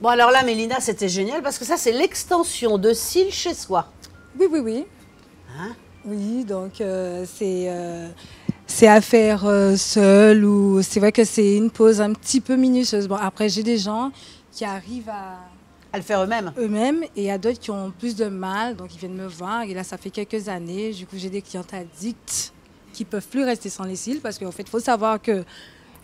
Bon, alors là, Mélina, c'était génial parce que ça, c'est l'extension de cils chez soi. Oui, oui, oui. Hein? Oui, donc c'est à faire seul ou c'est vrai que c'est une pause un petit peu minutieuse. Bon, après, j'ai des gens qui arrivent À le faire eux-mêmes. eux-mêmes et il y a d'autres qui ont plus de mal, donc ils viennent me voir. Et là, ça fait quelques années. Du coup, j'ai des clientes addictes qui peuvent plus rester sans les cils parce qu'en fait, il faut savoir que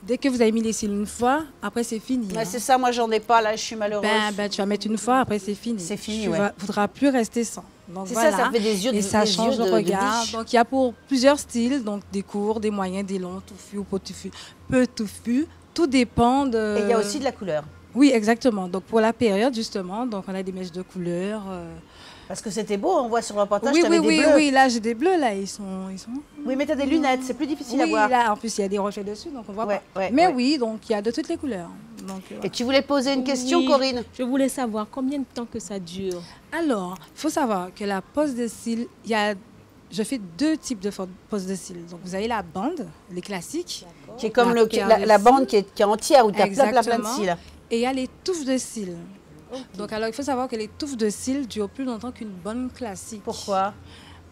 dès que vous avez mis les cils une fois, après c'est fini. Ouais, hein. c'est ça, moi, j'en ai pas, là, je suis malheureuse. Tu vas mettre une fois, après c'est fini. C'est fini, Tu ouais. ne voudras plus rester sans. Donc C'est voilà. ça fait des yeux de Et ça des change yeux le de regard. biche. Donc il y a pour plusieurs styles, donc des courts, des moyens, des longs, touffus ou pas touffus, peu touffus. Tout dépend de... Et il y a aussi de la couleur. Oui, exactement. Donc pour la période, justement, donc on a des mèches de couleur. Parce que c'était beau, on voit sur le reportage, Oui, t'avais oui, des oui, bleus. oui. Là, j'ai des bleus, là. Ils sont... Oui, mais t'as des lunettes, c'est plus difficile à Oui, voir. là, en plus, il y a des reflets dessus, donc on voit Ouais, pas. ouais, Mais ouais. oui, donc il y a de toutes les couleurs. Donc, Et tu voulais poser une question, Oui, Corinne? Je voulais savoir combien de temps que ça dure. Alors, il faut savoir que la pose de cils, je fais deux types de pose de cils. Donc, vous avez la bande, les classiques. Qui est comme La paire de la cils. bande qui est entière, où tu as plein de Exactement. cils. Et il y a les touffes de cils. Donc, alors, il faut savoir que les touffes de cils durent plus longtemps qu'une bonne classique. Pourquoi?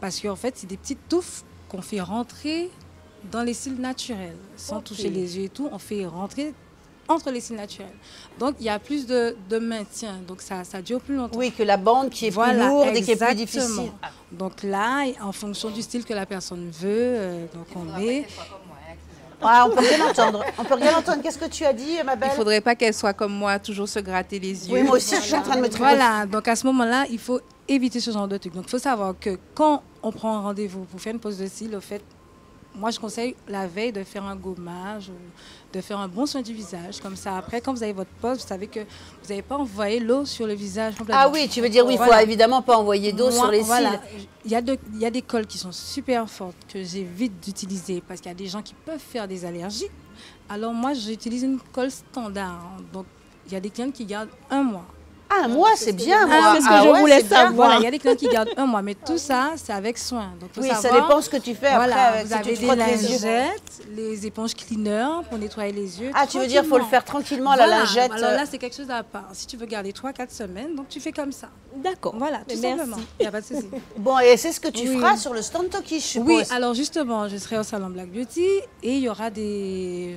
Parce qu'en fait, c'est des petites touffes qu'on fait rentrer dans les cils naturels. Sans toucher les yeux et tout, on fait rentrer entre les cils naturels. Donc, il y a plus de maintien. Donc, ça dure plus longtemps. Oui, que la bande qui est plus Voilà, lourde et qui est plus exactement. difficile. Donc là, en fonction du style que la personne veut, donc on met... Ah, on peut rien entendre. On peut rien entendre. Qu'est-ce que tu as dit, ma Il belle? ne faudrait pas qu'elle soit comme moi, toujours se gratter les yeux. Oui, moi aussi, je suis en train de me tromper. Voilà, donc à ce moment-là, il faut éviter ce genre de truc. Donc il faut savoir que quand on prend un rendez-vous pour faire une pose de cils, au fait, moi je conseille la veille de faire un gommage, de faire un bon soin du visage. Comme ça, après, quand vous avez votre pose, vous savez que vous n'avez pas envoyé l'eau sur le visage complètement. Ah oui, tu veux dire, oui, il faut Voilà. évidemment pas envoyer d'eau sur les Voilà. cils. Il y a des colles qui sont super fortes que j'évite d'utiliser parce qu'il y a des gens qui peuvent faire des allergies. Alors moi, j'utilise une colle standard. Donc, il y a des clients qui gardent un mois. Ah, moi, c'est bien, moi. c'est ce que je ouais, voulais c'est bien. savoir. Voilà, il y a des clients qui gardent un mois, mais tout ça, c'est avec soin. Donc, faut Oui, ça savoir, dépend ce que tu fais après. voilà, Avec, vous si tu avez te des frottes les yeux. lingettes, les éponges cleaner pour nettoyer les yeux. Ah, tu veux dire, il faut le faire tranquillement, la Voilà. lingette. Alors là, c'est quelque chose à part. Si tu veux garder 3-4 semaines, donc tu fais comme ça. D'accord. Voilà, tout Merci. simplement. Il n'y a pas de souci. Bon, et c'est ce que tu Oui. feras sur le stand Toki, je suppose. Oui, alors justement, je serai au salon Black Beauty et il y aura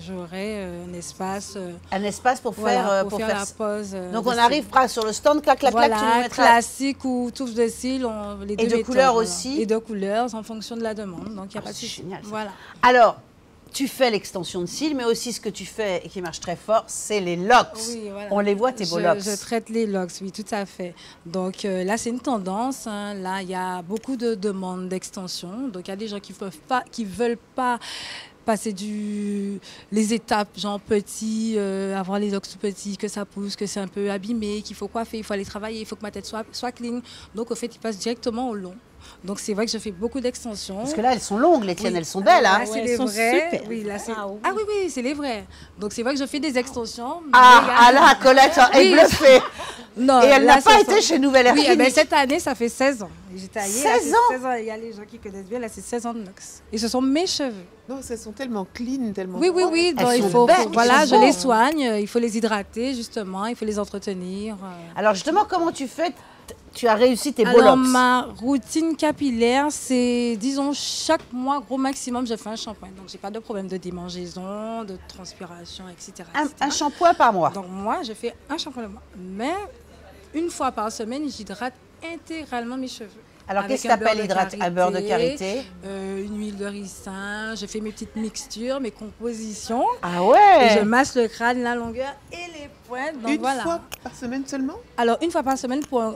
j'aurai un espace Un espace pour voilà, faire, pour faire la pose. Donc, de on cils. arrivera sur le stand, clac, clac, clac, tu nous Voilà, mettras. classique ou touffes de cils, les deux de méthodes, couleurs voilà. aussi. Et de couleurs en fonction de la demande. Donc, il n'y a pas de c'est souci. génial, ça. Voilà. Alors, tu fais l'extension de cils, mais aussi ce que tu fais et qui marche très fort, c'est les locks. Oui, voilà. On les voit, tes beaux locks. Je traite les locks, oui, tout à fait. Donc là, c'est une tendance. Hein. Là, il y a beaucoup de demandes d'extension. Donc, il y a des gens qui veulent pas passer les étapes, genre petit, avoir les locks tout petits, que ça pousse, que c'est un peu abîmé, qu'il faut coiffer, il faut aller travailler, il faut que ma tête soit clean. Donc, au fait, ils passent directement au long. Donc, c'est vrai que je fais beaucoup d'extensions. Parce que là, elles sont longues, les tiennes, Oui. elles sont belles. Hein. Là, c'est Ouais, les elles sont vraies. super. Oui, là, c'est... Ah oui. Ah oui, oui, c'est les vraies. Donc, c'est vrai que je fais des extensions. mais Ah là, Colette est Oui. bluffée. Non, Et elle là, n'a pas ce été sont- chez Nouvelle Air Oui, eh ben, Clinique. cette année, ça fait 16 ans. J'ai taillé. 16 là, ans? c'est 16 ans. Il y a les gens qui connaissent bien. Là, c'est 16 ans de nox. Et ce sont mes cheveux. Non, elles sont tellement clean, tellement Oui, oui, propres. oui. Elles Donc, il sont faut, belles, voilà, elles je sont les beaux. soigne. Il faut les hydrater, justement. Il faut les entretenir. Alors, justement, comment tu fais? Tu as réussi tes beaux Alors, locks. ma routine capillaire, c'est, disons, chaque mois, gros maximum, je fais un shampoing. Donc, j'ai pas de problème de démangeaison, de transpiration, etc. Un shampoing par mois. Donc, moi, je fais un shampoing le mois. Mais, une fois par semaine, j'hydrate intégralement mes cheveux. Alors, Avec qu'est-ce que un tu appelles beurre de hydrater? Un beurre de karité. Une huile de ricin. Je fais mes petites mixtures, mes compositions. Ah Et je ouais. masse le crâne, la longueur et les pointes. Donc, Une voilà. fois par semaine seulement? Alors, une fois par semaine pour,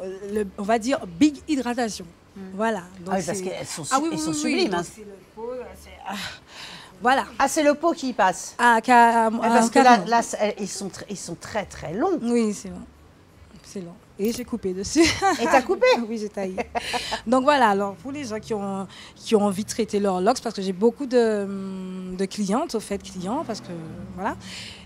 on va dire, big hydratation. Voilà. Donc, Ah oui, parce c'est- qu'elles sont, Ah oui, elles oui, sont oui, sublimes. donc hein. c'est le pot, voilà. Ah, c'est le pot qui y passe. Parce que carrément. là, ils sont très, très longs. Oui, c'est long. C'est long. Et j'ai coupé dessus. Et t'as coupé? Oui, j'ai taillé. Donc voilà, alors pour les gens qui ont envie de traiter leurs locks, parce que j'ai beaucoup de de clientes, au fait, clients, parce que voilà,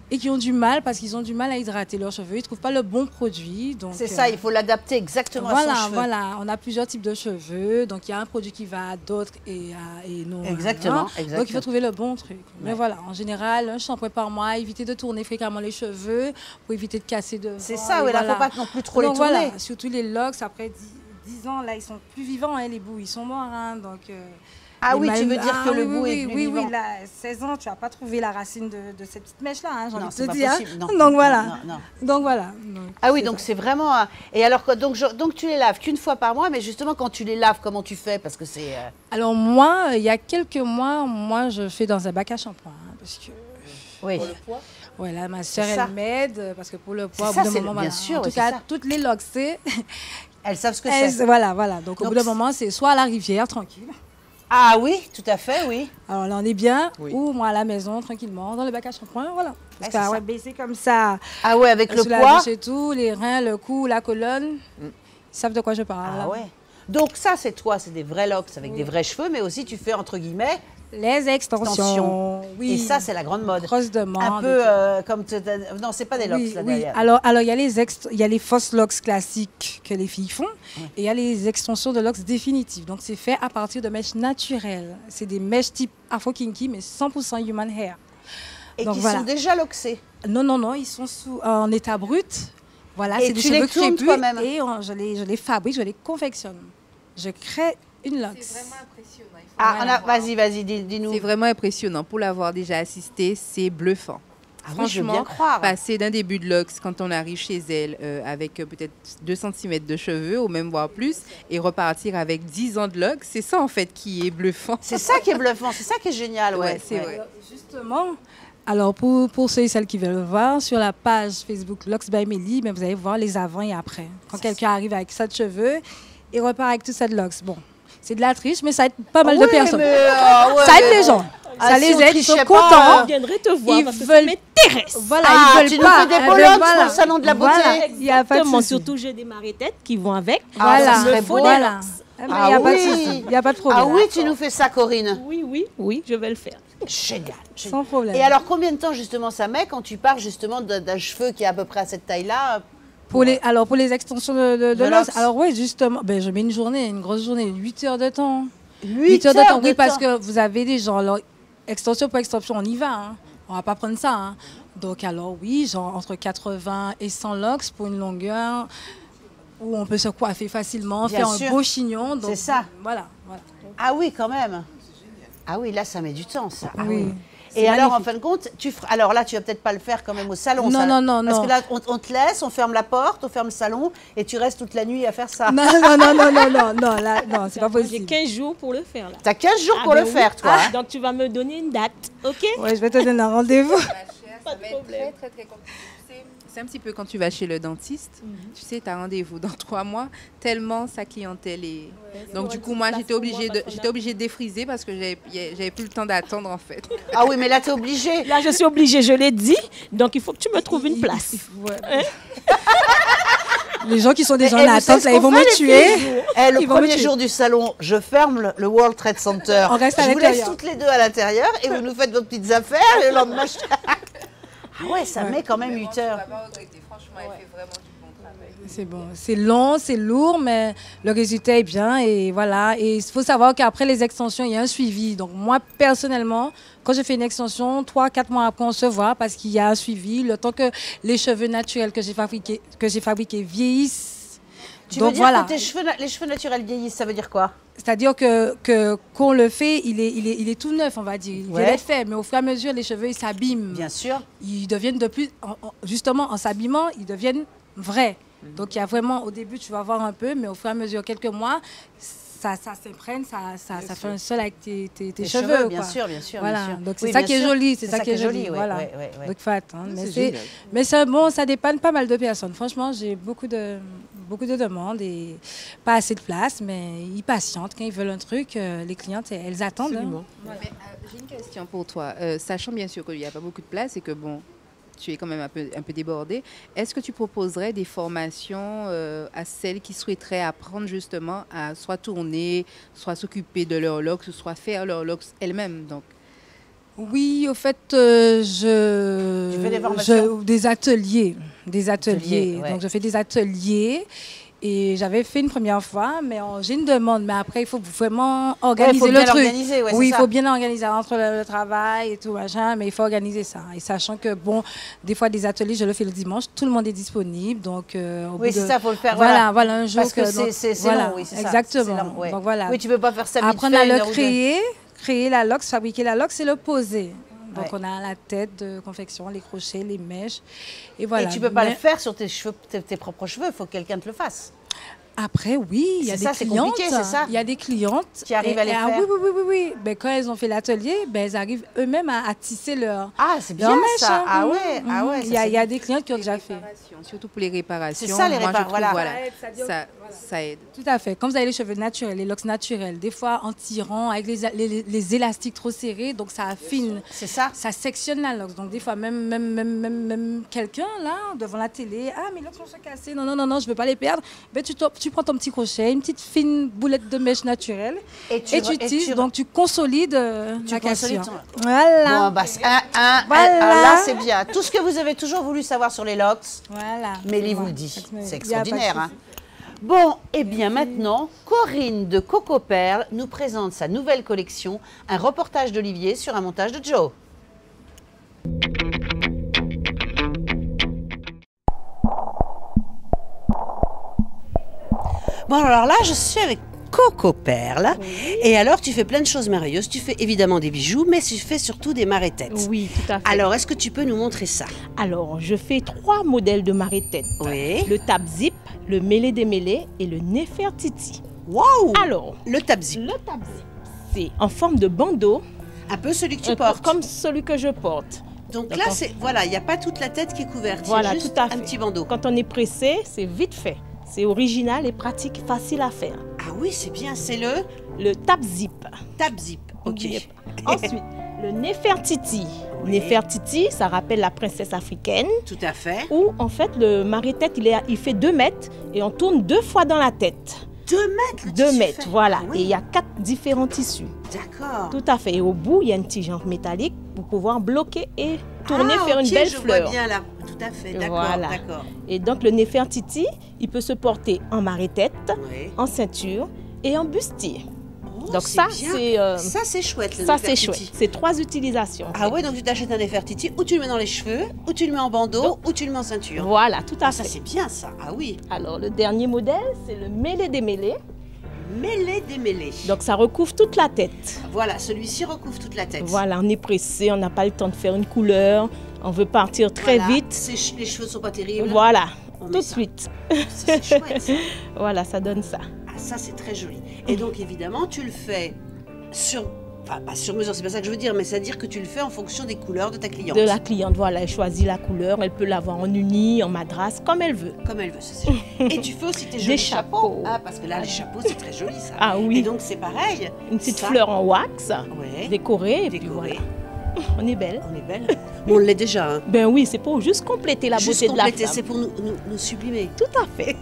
et qui ont du mal, parce qu'ils ont du mal à hydrater leurs cheveux. Ils ne trouvent pas le bon produit. Donc, C'est ça, il faut l'adapter exactement à son cheveu. Voilà, on a plusieurs types de cheveux. Donc, il y a un produit qui va à d'autres et non. Exactement, exactement. Donc, il faut trouver le bon truc. Mais voilà, en général, un shampoing par mois, éviter de tourner fréquemment les cheveux pour éviter de casser devant. C'est ça, oui, là, il ne faut pas non plus trop les donc, tourner. Voilà, surtout les locks, après 10 ans, là, ils sont plus vivants, hein, les bouts, ils sont morts. Hein, donc, ah oui, tu veux dire que le bout est plus vivant. Oui, là, 16 ans, tu n'as pas trouvé la racine de cette petite mèche-là, hein, j'ai envie de te pas dire. possible. Non, donc voilà. Non. Donc voilà. Ah oui, donc c'est vraiment... Et alors, donc tu les laves qu'une fois par mois, mais justement, quand tu les laves, comment tu fais? Parce que c'est... Alors moi, il y a quelques mois, je fais dans un bac à shampoing. Hein, parce que... Oui. Pour le poids. Ouais, là, ma soeur, elle m'aide, parce que pour le poids, au ça, bout d'un moment, bien voilà. sûr, En tout cas, toutes les locs, c'est... Elles savent ce que c'est. Voilà. Donc, au bout d'un moment, c'est soit à la rivière, tranquille. Ah oui, tout à fait, oui. Alors là, on est bien, ou moi à la maison, tranquillement, dans le bac à shampoing, voilà. Parce qu'à baisser comme ça, ah ouais, avec le sous la poids. douche et tout, les reins, le cou, la colonne, ils savent de quoi je parle. Ah ouais. Donc ça, c'est toi, c'est des vrais locks avec des vrais cheveux, mais aussi tu fais, entre guillemets, les extensions. Oui. Et ça, c'est la grande mode. Grosse demande. Un peu comme... Non, c'est pas des locks, là, derrière. Alors, il y a les fausses locks classiques que les filles font, et il y a les extensions de locks définitives. Donc, c'est fait à partir de mèches naturelles. C'est des mèches type Afro Kinky, mais 100% human hair. Et donc, qui sont déjà loxés? Non, ils sont en état brut. Voilà, et c'est des tu cheveux les clones toi-même? Et je les fabrique, je les confectionne. Je crée une lock. C'est vraiment impressionnant. Vas-y, dis-nous. C'est vraiment impressionnant. Pour l'avoir déjà assisté, c'est bluffant. Ah, franchement, je veux bien croire. Passer d'un début de locks quand on arrive chez elle avec peut-être 2 cm de cheveux, ou même voire plus, et repartir avec 10 ans de locks, c'est ça en fait qui est bluffant. C'est ça qui est bluffant, c'est ça qui est génial. Ouais, c'est vrai. Justement, alors pour ceux et celles qui veulent le voir, sur la page Facebook Locks by Mélie, vous allez voir les avant et après. Quand quelqu'un arrive avec ça de cheveux et repart avec tout ça de locks. Bon, c'est de la triche, mais ça aide pas mal de personnes. Ça aide les gens. Ça les aide, ils sont contents. Je viendrai te voir parce que ça veulent... m'intéresse. Voilà, ils veulent tu pas. nous fais des beaux locks pour le salon de la beauté. Il y a pas de souci. Surtout, j'ai des marées-têtes qui vont avec. Voilà, ça serait beau. voilà. Il n'y a pas de souci. Il n'y a pas de problème. Ah oui, tu nous fais ça, Corinne. Oui, je vais le faire. Génial. Sans problème. Et alors, combien de temps justement ça met quand tu pars justement d'un cheveu qui est à peu près à cette taille-là? Pour les extensions de l'os, l'os. alors oui, justement, je mets une grosse journée, 8 heures de temps. 8 heures de temps. Oui, parce que vous avez des gens, alors, extension pour extension, on y va. Hein. On ne va pas prendre ça. Hein. Donc, alors oui, genre entre 80 et 100 locks pour une longueur où on peut se coiffer facilement, Bien faire sûr. un beau chignon. C'est ça. Voilà. Ah oui, quand même. Ah oui, là, ça met du temps, ça. Ah oui. Et alors, en fin de compte, alors là, tu vas peut-être pas le faire quand même au salon. Non. Parce que là, on te laisse, on ferme la porte, on ferme le salon, et tu restes toute la nuit à faire ça. Non, c'est pas possible. J'ai 15 jours pour le faire, là. Tu as 15 jours pour le faire, toi. Ah, donc, tu vas me donner une date, OK? Oui, je vais te donner un rendez-vous. Ça va être très, très, très compliqué. C'est un petit peu quand tu vas chez le dentiste, tu sais, tu as rendez-vous dans 3 mois, tellement sa clientèle est... Donc, du coup, moi, j'étais obligée de défriser parce que j'avais plus le temps d'attendre, en fait. Ah oui, mais là, tu es obligée. Là, je suis obligée, je l'ai dit. Donc, il faut que tu me trouves une place. Les gens qui sont déjà en attente, là, ils vont me tuer. Le premier jour du salon, je ferme le World Trade Center. On reste à je vous laisse l'intérieur. toutes les deux à l'intérieur et vous nous faites vos petites affaires et le lendemain, Ah ouais, ça met quand même 8 heures. Tu vas pas regretter. Franchement, elle fait vraiment du bon travail. C'est bon. C'est long, c'est lourd, mais le résultat est bien. Et voilà. Et il faut savoir qu'après les extensions, il y a un suivi. Donc moi, personnellement, quand je fais une extension, 3-4 mois après, on se voit parce qu'il y a un suivi. Le temps que les cheveux naturels que j'ai fabriqués vieillissent. Tu veux dire que les cheveux naturels vieillissent, ça veut dire quoi? C'est-à-dire qu'on le fait, il est tout neuf, on va dire. Il vient d'être fait, mais au fur et à mesure, les cheveux, ils s'abîment. Bien sûr. Ils deviennent justement, en s'abîmant, ils deviennent vrais. Donc, il y a vraiment, au début, tu vas voir un peu, mais au fur et à mesure, quelques mois, ça s'imprègne, ça fait un seul avec tes cheveux. Bien quoi. sûr. Voilà. Bien sûr. Donc, c'est ça qui est joli. C'est ça qui est joli. Ouais, voilà. ouais. Donc, il faut attendre. Mais c'est bon, ça dépanne pas mal de personnes. Franchement, j'ai beaucoup de demandes et pas assez de place, mais ils patientent. Quand ils veulent un truc, les clientes, elles attendent. Absolument. Hein. Mais, j'ai une question pour toi. Sachant bien sûr qu'il n'y a pas beaucoup de place et que bon, tu es quand même un peu débordée, est-ce que tu proposerais des formations à celles qui souhaiteraient apprendre justement à soit tourner, soit s'occuper de leurs locks, soit faire leurs locks elles-mêmes? Donc, Oui, au fait, Tu fais des formations? des ateliers. Ouais. Donc, je fais des ateliers. Et j'avais fait une première fois, mais j'ai une demande. Mais après, il faut vraiment organiser faut le bien truc. l'organiser, ouais, Oui, c'est il ça. faut bien organiser entre le travail et tout, machin, mais il faut organiser ça. Et sachant que, bon, des fois, des ateliers, je le fais le dimanche, tout le monde est disponible. Donc, au Oui, bout c'est de... ça, il faut le faire. Voilà, un jour. Parce que donc, c'est voilà, long, oui, c'est ça. exactement. C'est long, ouais. Donc, voilà. Oui, tu ne peux pas faire ça vite Apprendre fait, à une le heure ou deux. créer la loque, fabriquer la loque, c'est le poser. Donc, Ouais. on a la tête de confection, les crochets, les mèches. Et voilà. Et tu ne peux pas Mais le faire sur tes cheveux, tes propres cheveux, il faut que quelqu'un te le fasse. après, oui, il y a C'est des ça, c'est clientes. compliqué, c'est ça Il y a des clientes qui arrivent à les ah, faire. oui. Ben, quand elles ont fait l'atelier, ben, elles arrivent eux-mêmes à tisser leur. Ah, c'est bien leur ça. mèche, hein. Ah ouais, ah ouais. Il y a des clientes qui ont déjà fait. Réparations, surtout pour les réparations. C'est ça, les moi, je trouve, voilà. voilà, Ça aide, ça aide. Tout à fait. Comme vous avez les cheveux naturels, les locks naturels, des fois en tirant avec les élastiques trop serrés, donc ça affine. C'est ça. Ça sectionne la loque. Donc des fois, même quelqu'un là, devant la télé, ah mes locks vont se casser, non, je ne veux pas les perdre. Ben, tu prends ton petit crochet, une petite fine boulette de mèche naturelle et tu tisses, donc tu consolides la cassure. Voilà. Bon, bah, Voilà. là, c'est bien. Tout ce que vous avez toujours voulu savoir sur les locks, Voilà. Mélie vous le dit. C'est Il y a pas de extraordinaire. Hein. souci. Bon, et bien maintenant, Corinne de Coco Perle nous présente sa nouvelle collection, un reportage d'Olivier sur un montage de Joe. Bon, alors là, je suis avec Coco Perle. Et alors, tu fais plein de choses merveilleuses. Tu fais évidemment des bijoux, mais tu fais surtout des marées-têtes. Oui, tout à fait. Alors, est-ce que tu peux nous montrer ça? Alors, je fais 3 modèles de marée-tête. Oui. Le tap zip, le mêlé-démêlé et le Nefertiti. Waouh! Alors, Le tap zip. le tap zip, c'est en forme de bandeau, Un peu celui que tu un peu portes. comme celui que je porte. Donc là, D'accord. c'est voilà, il n'y a pas toute la tête qui est couverte. Voilà, il y a juste tout à un fait. petit bandeau. Quand on est pressé, c'est vite fait. C'est original et pratique, facile à faire. Ah oui, c'est bien, c'est le Le tap zip. tap zip. Ok. Yep. Ensuite, le Nefertiti. Oui. Nefertiti, ça rappelle la princesse africaine. Tout à fait. Où en fait le marée-tête il fait 2 mètres et on tourne 2 fois dans la tête. 2 mètres. le 2 tissu mètres, fait. voilà. Ah oui. Et il y a 4 différents tissus. D'accord. Tout à fait. Et au bout, il y a une tige en métallique pour pouvoir bloquer et tourner, faire une ok, belle je fleur. vois bien là. Tout à fait. D'accord. Voilà. D'accord. Et donc le Nefertiti, il peut se porter en marée-tête, Oui. en ceinture et en bustier. Oh, Donc c'est ça, bien. c'est Ça c'est chouette. Le ça c'est Nefertiti. chouette. C'est 3 utilisations. Ah ouais, donc tu t'achètes un Nefertiti, ou tu le mets dans les cheveux, ou tu le mets en bandeau, ou tu le mets en ceinture. Voilà, tout à Ça fait. c'est bien ça. Ah oui. Alors le dernier modèle, c'est le mêlé-démêlé. Mêlé démêlé. Donc ça recouvre toute la tête. Voilà, celui-ci recouvre toute la tête. Voilà, on est pressé, on n'a pas le temps de faire une couleur, on veut partir très Voilà. vite. Les cheveux sont pas terribles. Voilà, On tout met de ça. suite. Ça, c'est chouette. Ça. Voilà, ça donne ça. Ah, ça, c'est très joli. Et donc, évidemment, tu le fais sur... Enfin, pas sur mesure, c'est pas ça que je veux dire, mais c'est-à-dire que tu le fais en fonction des couleurs de ta cliente. De la cliente, voilà, elle choisit la couleur, elle peut l'avoir en uni, en madras, comme elle veut. Comme elle veut, ça, c'est joli. Et tu fais aussi tes jolis chapeaux. Ah, parce que là, les chapeaux, c'est très joli, ça. Ah oui. Et donc, c'est pareil. Une petite Ça, fleur en wax, Ouais. décorée, et puis Décorée. voilà. On est belle. On est belle. Bon, on l'est déjà. Hein. Ben oui, c'est pour juste compléter la Juste beauté de la compléter, femme. c'est pour nous sublimer. Tout à fait.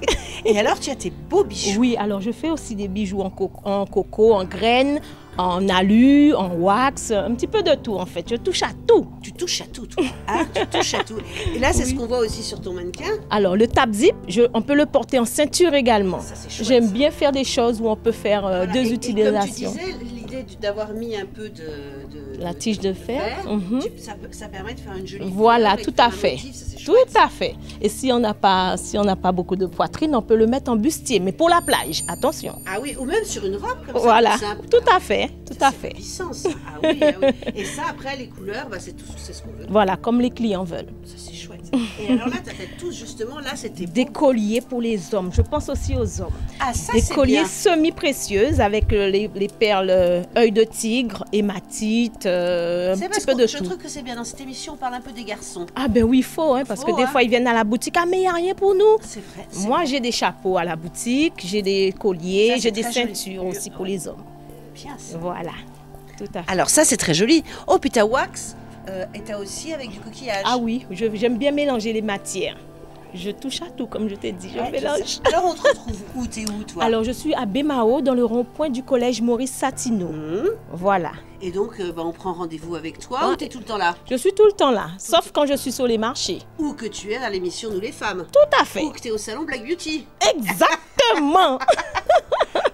Et alors, tu as tes beaux bijoux. Oui, alors je fais aussi des bijoux en coco, en graines, en alu, en wax, un petit peu de tout en fait. Je touche à tout. Tu touches à tout, toi. Hein, tu touches à tout. Et là, c'est ce qu'on voit aussi sur ton mannequin. Alors le tap zip, on peut le porter en ceinture également. Ça, c'est chouette. J'aime bien faire des choses où on peut faire Voilà. deux Et utilisations. comme tu disais, l'idée d'avoir mis un peu de La tige de fer. Mhm. Ça permet de faire une jolie Voilà, fleur et tout de faire à un fait. motif, ça, c'est Tout chouette. à fait. Et si on n'a pas beaucoup de poitrine, on peut le mettre en bustier, mais pour la plage, attention. Ah oui, ou même sur une robe comme ça. Voilà, comme ça. tout à fait, tout Ça, à c'est fait. puissant, ça. Ah oui, ah oui. Et ça, après, les couleurs, bah, c'est ce qu'on veut. Voilà, comme les clients veulent. Ça, c'est chouette. Et alors là, tu as fait tout, justement, là, c'était Des colliers pour les hommes. Je pense aussi aux hommes. Ah, ça, Des c'est colliers bien. semi-précieuses avec les perles œil de tigre, hématite, un C'est petit parce peu que de je tout. trouve que c'est bien. Dans cette émission, on parle un peu des garçons. Ah ben oui, il faut, parce Faut, que des hein. fois ils viennent à la boutique, ah mais il n'y a rien pour nous. C'est vrai. c'est Moi vrai. j'ai des chapeaux à la boutique, j'ai des colliers, Ça, c'est j'ai des très joli. ceintures aussi pour les hommes. Bien, ça. Voilà, tout à fait. Alors ça, c'est très joli. Oh, puis t'as wax et t'as aussi avec du coquillage. Ah oui, j'aime bien mélanger les matières. Je touche à tout, comme je t'ai dit, je Ouais, mélange. Alors, on te retrouve où? T'es où, toi? Alors, je suis à Bémao, dans le rond-point du collège Maurice Satineau. Voilà. Et donc, on prend rendez-vous avec toi Ouais. ou t'es tout le temps là? Je suis tout le temps là, sauf quand je suis sur les marchés. Ou que tu es à l'émission Nous les femmes? Tout à fait. Ou que tu es au salon Black Beauty? Exactement.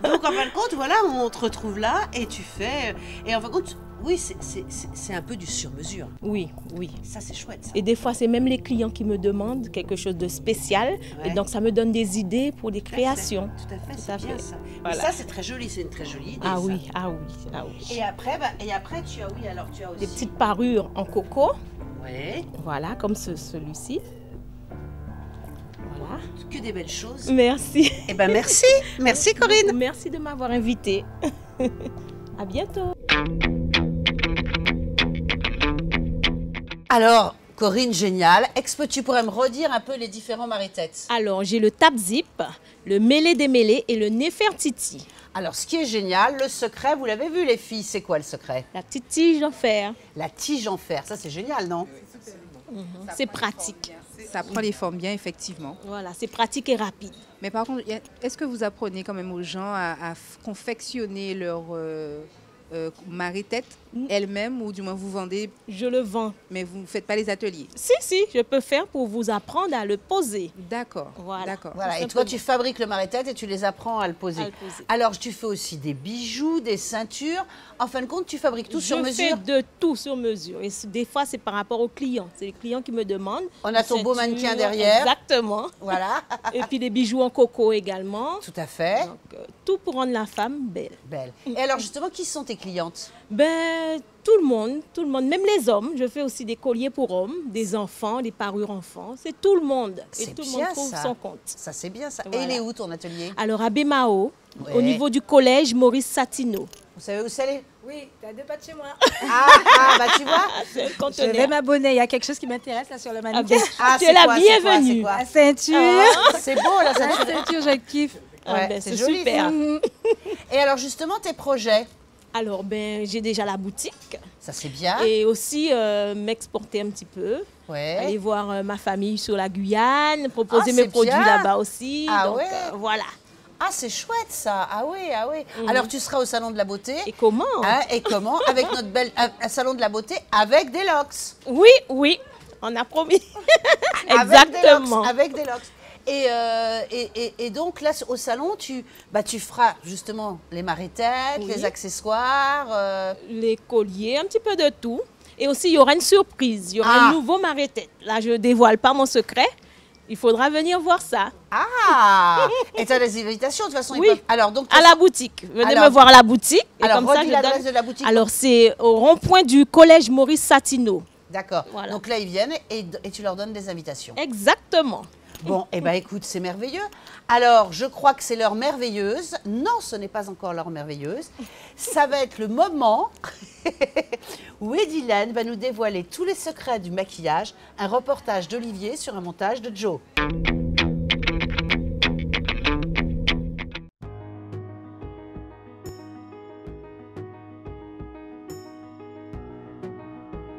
Donc, en fin de compte, voilà, on te retrouve là et tu fais... Et en fin de compte, oui, c'est un peu du sur-mesure. Oui, oui. Ça, c'est chouette, ça. Et des fois, c'est même les clients qui me demandent quelque chose de spécial. Ouais. Et donc, ça me donne des idées pour des créations. Tout à fait, Tout c'est à bien fait. ça. Voilà. Mais ça, c'est très joli, c'est une très jolie idée. Ah ça. oui, ah oui, ah oui. Et après, tu as, oui, alors tu as aussi... Des petites parures en coco. Ouais, Voilà, comme celui-ci. Voilà. que des belles choses. Merci. Eh ben merci, merci Corinne. Merci de m'avoir invitée. À bientôt. Alors, Corinne, génial. Tu pourrais me redire un peu les différents maris-têtes? Alors, j'ai le tap zip, le mêlé démêlé et le Nefertiti. Alors, ce qui est génial, le secret, vous l'avez vu les filles, c'est quoi le secret? La petite tige en fer. La tige en fer, ça c'est génial, non? C'est pratique. Ça prend les formes bien, effectivement. Voilà, c'est pratique et rapide. Mais par contre, est-ce que vous apprenez quand même aux gens à confectionner leur marée-tête elle-même, ou du moins vous vendez, Je le vends. mais vous ne faites pas les ateliers? Si, je peux faire pour vous apprendre à le poser. D'accord, Voilà. d'accord. Voilà, et Tout toi simplement. tu fabriques le marais-tête et tu les apprends à le poser. À le poser. Alors, tu fais aussi des bijoux, des ceintures. En fin de compte, tu fabriques tout sur Je mesure. fais de tout sur mesure. Et des fois, c'est par rapport aux clients. C'est les clients qui me demandent. On a ton beau Ceinture, mannequin derrière. Exactement. Voilà, Et puis des bijoux en coco également. tout à fait. Donc, tout pour rendre la femme belle. Belle. Et alors, justement, qui sont tes clientes? Ben, tout le monde, même les hommes. Je fais aussi des colliers pour hommes, des enfants, des parures enfants. C'est tout le monde. Et C'est tout le bien, monde trouve ça. son compte. Ça, c'est bien ça. Et Voilà. il est où ton atelier? Alors, à Bémao, Ouais. au niveau du collège Maurice Satineau. Vous savez où c'est? Oui, t'as deux pas de chez moi. Bah tu vois. C'est le Je vais conteneur. m'abonner. Il y a quelque chose qui m'intéresse là sur le Ah mannequin. ben, Ah, tu c'est es la quoi, c'est quoi, c'est bienvenue. quoi? La ceinture. Ah, c'est beau la La ceinture. ceinture, je kiffe. Ah Ouais, ben, c'est c'est joli, super. ça. Et alors justement tes projets, Alors, ben, j'ai déjà la boutique ça c'est bien. et aussi m'exporter un petit peu. Ouais. Aller voir ma famille sur la Guyane, proposer Ah, mes c'est produits bien. là-bas aussi. Ah Donc, ouais. voilà. Ah c'est chouette ça. Ah oui, ah oui. Alors tu seras au salon de la beauté. Et comment Hein, et comment? Avec notre belle un salon de la beauté avec des locks. Oui, on a promis. Exactement. Avec des locks. Et donc là au salon tu feras justement les marais-têtes, Oui. les accessoires. Les colliers, un petit peu de tout. Et aussi, il y aura une surprise. Il y aura Ah. un nouveau marais-tête. Là, je ne dévoile pas mon secret. Il faudra venir voir ça. Ah. Et tu as des invitations de toute façon. ils Oui. peuvent- Alors donc À la boutique. Venez Alors, me voir à la boutique. Et alors comme ça, redis je l'adresse donne- de la boutique. Alors, c'est au rond-point du collège Maurice Satineau. D'accord. Voilà. Donc là, ils viennent et tu leur donnes des invitations. Exactement. Bon, eh bien, écoute, c'est merveilleux. Alors, je crois que c'est l'heure merveilleuse. Non, ce n'est pas encore l'heure merveilleuse. Ça va être le moment où Edilène va nous dévoiler tous les secrets du maquillage. Un reportage d'Olivier sur un montage de Joe.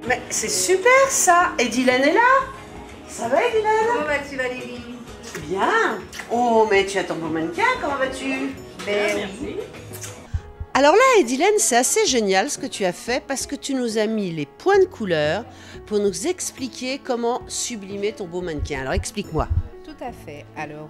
Mais c'est super ça. Edilène est là. Ça va, Edilène? Comment vas-tu, Valérie? Bien. Oh, mais tu as ton beau mannequin, comment vas-tu? Merci. Alors là, Edilène, c'est assez génial ce que tu as fait parce que tu nous as mis les points de couleur pour nous expliquer comment sublimer ton beau mannequin. Alors explique-moi. Tout à fait. Alors,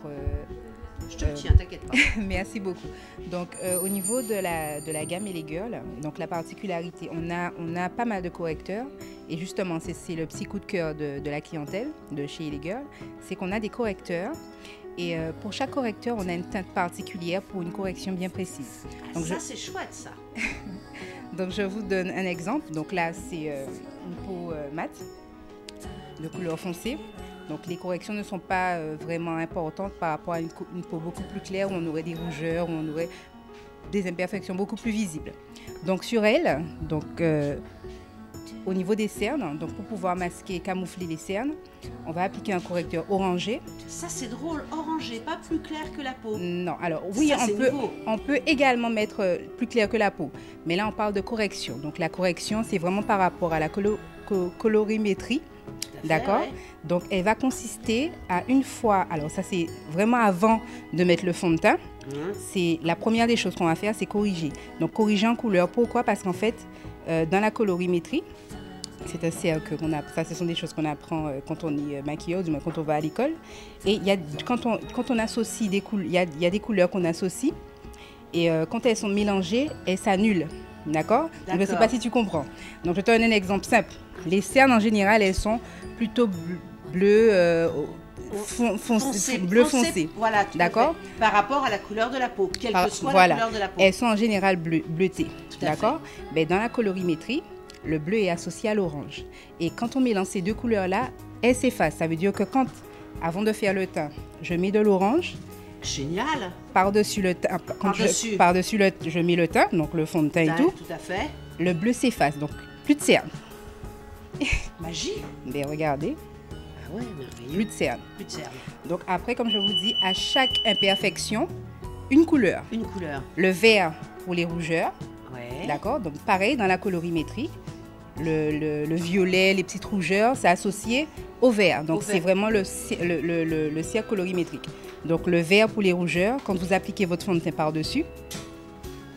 Je te le tiens, t'inquiète pas. merci beaucoup. Donc, au niveau de la gamme et les girls, donc la particularité, on a pas mal de correcteurs. Et justement, c'est le petit coup de cœur de la clientèle de chez les girls, c'est qu'on a des correcteurs. Et pour chaque correcteur, on a une teinte particulière pour une correction bien précise. Donc, Ça, c'est chouette, ça. donc je vous donne un exemple. Donc là, c'est une peau mate, de couleur foncée. Donc les corrections ne sont pas vraiment importantes par rapport à une peau beaucoup plus claire où on aurait des rougeurs, où on aurait des imperfections beaucoup plus visibles. Donc sur elle, donc, au niveau des cernes, donc pour pouvoir masquer et camoufler les cernes, on va appliquer un correcteur orangé. Ça, c'est drôle, orangé, pas plus clair que la peau. Non, alors oui, Ça, c'est nouveau. on peut également mettre plus clair que la peau. Mais là, on parle de correction. Donc la correction, c'est vraiment par rapport à la colorimétrie fait, D'accord. ouais. Donc, elle va consister à une fois, alors ça c'est vraiment avant de mettre le fond de teint, c'est la première des choses qu'on va faire, c'est corriger. Donc, corriger en couleur. Pourquoi? Parce qu'en fait, dans la colorimétrie, c'est un cercle qu'on a, ça ce sont des choses qu'on apprend quand on est maquilleur, du moins quand on va à l'école. Et il y a, quand on associe des couleurs, il y a des couleurs qu'on associe, et quand elles sont mélangées, elles s'annulent. D'accord? Je ne sais pas si tu comprends. Donc, je te donne un exemple simple. Les cernes, en général, elles sont plutôt bleues, bleu foncé. Voilà, d'accord? Par rapport à la couleur de la peau, quelle que soit voilà. la couleur de la peau. Elles sont en général bleutées. D'accord? Fait. Mais dans la colorimétrie, le bleu est associé à l'orange. Et quand on mélange ces deux couleurs-là, elles s'effacent. Ça veut dire que avant de faire le teint, je mets de l'orange. Génial. Par-dessus le teint, je mets le teint, donc le fond de teint et tout. Tout à fait. Le bleu s'efface, donc plus de cernes. Magie. Mais regardez. Ah ouais, merveilleux. Plus de cernes. Plus de cernes. Donc après, comme je vous dis, à chaque imperfection, une couleur. Une couleur. Le vert pour les rougeurs. Ouais. D'accord. Donc pareil dans la colorimétrie. Le violet, les petites rougeurs, c'est associé au vert. Donc c'est vraiment le cercle colorimétrique. Donc le vert pour les rougeurs, quand vous appliquez votre fond de teint par-dessus,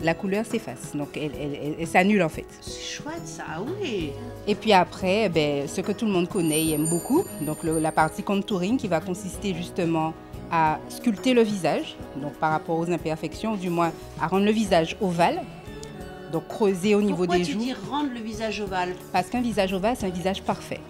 la couleur s'efface. Donc elle s'annule en fait. C'est chouette ça, oui. Et puis après, ce que tout le monde connaît et aime beaucoup, donc la partie contouring qui va consister justement à sculpter le visage, donc par rapport aux imperfections, ou du moins à rendre le visage ovale. Donc creuser au niveau des joues. Pourquoi tu dis rendre le visage ovale? Parce qu'un visage ovale, c'est un visage parfait.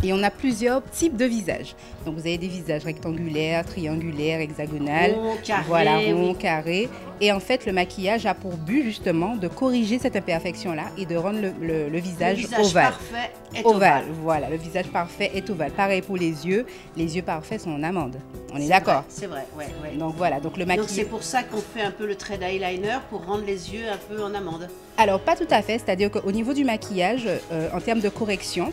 Et on a plusieurs types de visages. Donc vous avez des visages rectangulaires, triangulaires, hexagonales, rond, carré. Et en fait, le maquillage a pour but justement de corriger cette imperfection-là et de rendre le visage ovale. Parfait est ovale. Voilà, le visage parfait est ovale. Pareil pour les yeux parfaits sont en amande. On est d'accord? C'est vrai, ouais. Donc voilà, donc le maquillage. Donc c'est pour ça qu'on fait un peu le trait d'eyeliner pour rendre les yeux un peu en amande. Alors pas tout à fait, c'est-à-dire qu'au niveau du maquillage, en termes de correction,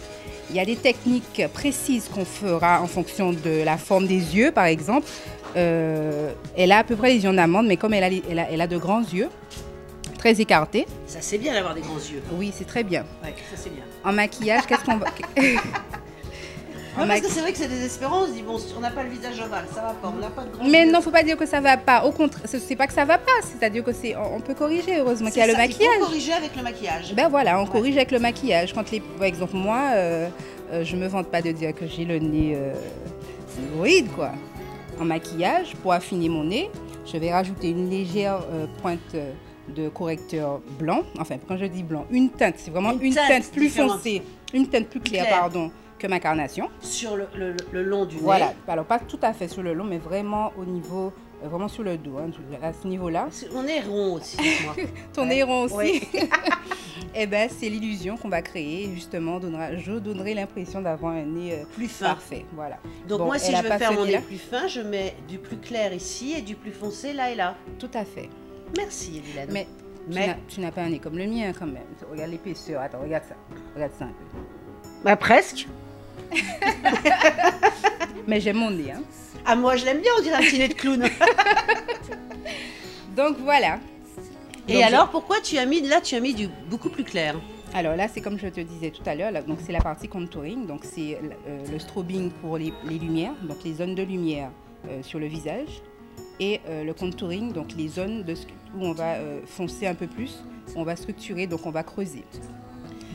il y a des techniques précises qu'on fera en fonction de la forme des yeux, par exemple. Elle a à peu près les yeux en amande, mais comme elle a de grands yeux, très écartés. Ça c'est bien d'avoir des grands yeux. Oui, c'est très bien. Oui, ça c'est bien. En maquillage, qu'est-ce qu'on va... Parce que c'est vrai que c'est désespérant, on se dit, bon, on n'a pas le visage ovale, ça va pas, on n'a pas de grands Mais yeux. non, faut pas dire que ça va pas. Au contraire, c'est pas que ça va pas, c'est-à-dire que on peut corriger, heureusement qu'il y a le maquillage. Il faut corriger avec le maquillage. Ben voilà, on corrige avec le maquillage. Par exemple, moi, je me vante pas de dire que j'ai le nez hémorroïde, quoi. En maquillage, pour affiner mon nez, je vais rajouter une légère pointe de correcteur blanc. Enfin, quand je dis blanc, une teinte, c'est vraiment une teinte plus foncée, une teinte plus claire, pardon, que ma carnation. Sur le long du nez. Voilà, alors pas tout à fait sur le long, mais vraiment au niveau, vraiment sur le dos, hein, à ce niveau-là. On est rond aussi, moi. Ton nez rond aussi. Oui. Eh ben, c'est l'illusion qu'on va créer. Justement, je donnerai l'impression d'avoir un nez plus fin. Parfait. Voilà. Donc moi, si je veux faire mon nez plus fin, je mets du plus clair ici et du plus foncé là et là. Tout à fait. Merci, Edilène. Mais tu n'as pas un nez comme le mien quand même. Regarde l'épaisseur. Attends, regarde ça. Regarde ça un peu. Bah presque. Mais j'aime mon nez. Hein. Ah, moi, je l'aime bien, on dirait un petit nez de clown. Donc voilà. Et alors, pourquoi tu as mis du beaucoup plus clair? Alors là, c'est comme je te disais tout à l'heure, donc c'est la partie contouring, donc c'est le strobing pour les lumières, donc les zones de lumière sur le visage, et le contouring, donc les zones où on va foncer un peu plus, on va structurer, donc on va creuser.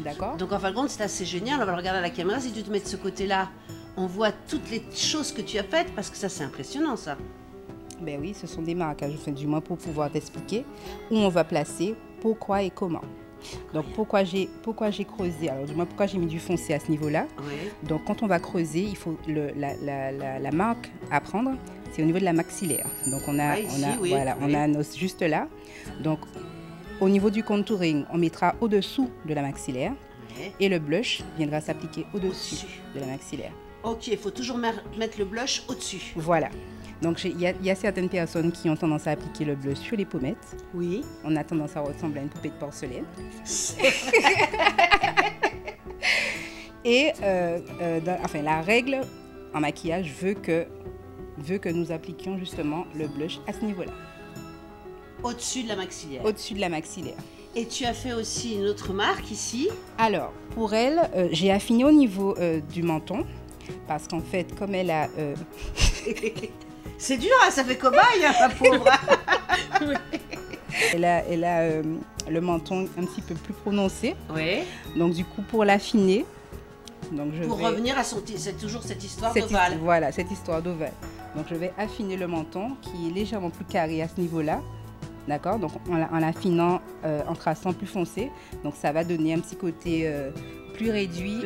D'accord? Donc en fin de compte, c'est assez génial, on va le regarder à la caméra, si tu te mets de ce côté-là, on voit toutes les choses que tu as faites, parce que ça c'est impressionnant ça. Ben oui, ce sont des marquages, enfin, du moins pour pouvoir t'expliquer où on va placer, pourquoi et comment. Donc pourquoi j'ai creusé, alors du moins pourquoi j'ai mis du foncé à ce niveau-là. Oui. Donc quand on va creuser, il faut la marque à prendre, c'est au niveau de la maxillaire. Donc on a un os juste là. Donc au niveau du contouring, on mettra au-dessous de la maxillaire et le blush viendra s'appliquer au-dessus de la maxillaire. Ok, il faut toujours mettre le blush au-dessus. Voilà. Donc, il y a certaines personnes qui ont tendance à appliquer le blush sur les pommettes. Oui. On a tendance à ressembler à une poupée de porcelaine. Et la règle en maquillage veut que nous appliquions justement le blush à ce niveau-là. Au-dessus de la maxillaire. Au-dessus de la maxillaire. Et tu as fait aussi une autre marque ici. Alors, pour elle, j'ai affiné au niveau du menton. Parce qu'en fait, comme elle a... C'est dur, hein, ça fait cobaye, hein, la pauvre. Elle a le menton un petit peu plus prononcé. Oui. Donc du coup, pour l'affiner, pour revenir à c'est toujours cette histoire d'ovale. Voilà, cette histoire d'ovale. Donc je vais affiner le menton qui est légèrement plus carré à ce niveau-là. D'accord. Donc en l'affinant, en traçant plus foncé. Donc ça va donner un petit côté plus réduit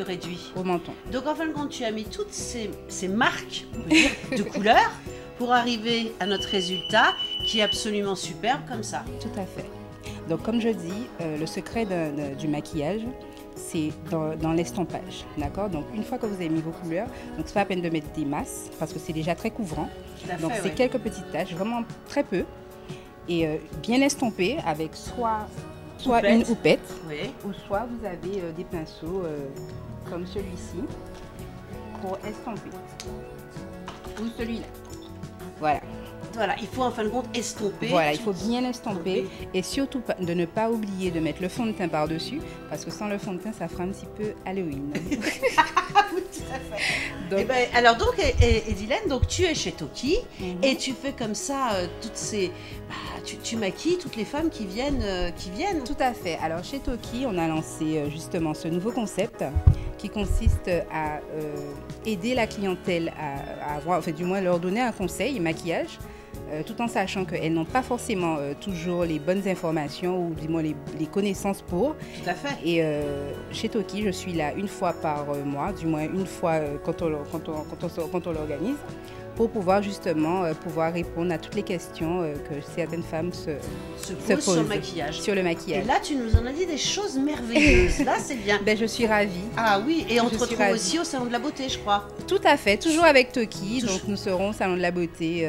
au menton. Donc en fin de compte, tu as mis toutes ces marques de couleurs pour arriver à notre résultat qui est absolument superbe comme ça. Tout à fait. Donc comme je dis, le secret du maquillage, c'est dans l'estampage, d'accord. Donc une fois que vous avez mis vos couleurs, donc c'est pas la peine de mettre des masses parce que c'est déjà très couvrant. Donc c'est quelques petites taches, vraiment très peu, et bien estampé avec soit une houppette, ou soit vous avez des pinceaux comme celui-ci pour estamper, ou celui-là. Voilà. Voilà, il faut en fin de compte estomper. Voilà, il faut bien estomper et surtout de ne pas oublier de mettre le fond de teint par-dessus parce que sans le fond de teint, ça fera un petit peu Halloween. Oui, tout à fait. Donc, alors donc, Edilène, donc tu es chez Toki et tu fais comme ça toutes ces... tu maquilles toutes les femmes qui viennent. Tout à fait. Alors chez Toki, on a lancé justement ce nouveau concept qui consiste à aider la clientèle à avoir, enfin, du moins leur donner un conseil maquillage, tout en sachant qu'elles n'ont pas forcément toujours les bonnes informations ou du moins les connaissances pour. Tout à fait. Et chez Toki, je suis là une fois par mois, du moins une fois quand on l'organise, pour pouvoir justement répondre à toutes les questions que certaines femmes se posent sur le maquillage. Sur le maquillage. Et là, tu nous en as dit des choses merveilleuses. Là, c'est bien. Ben, je suis ravie. Ah oui, et on te retrouve aussi au Salon de la Beauté, je crois. Tout à fait, toujours avec Toki. Donc nous serons au Salon de la Beauté.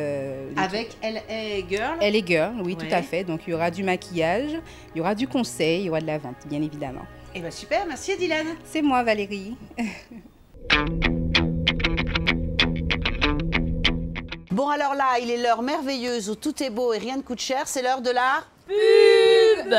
Avec LA Girl. LA Girl, oui, tout à fait. Donc il y aura du maquillage, il y aura du conseil, il y aura de la vente, bien évidemment. Eh bien super, merci Edilène. C'est moi Valérie. Bon alors là, il est l'heure merveilleuse où tout est beau et rien ne coûte cher, c'est l'heure de la... Pub.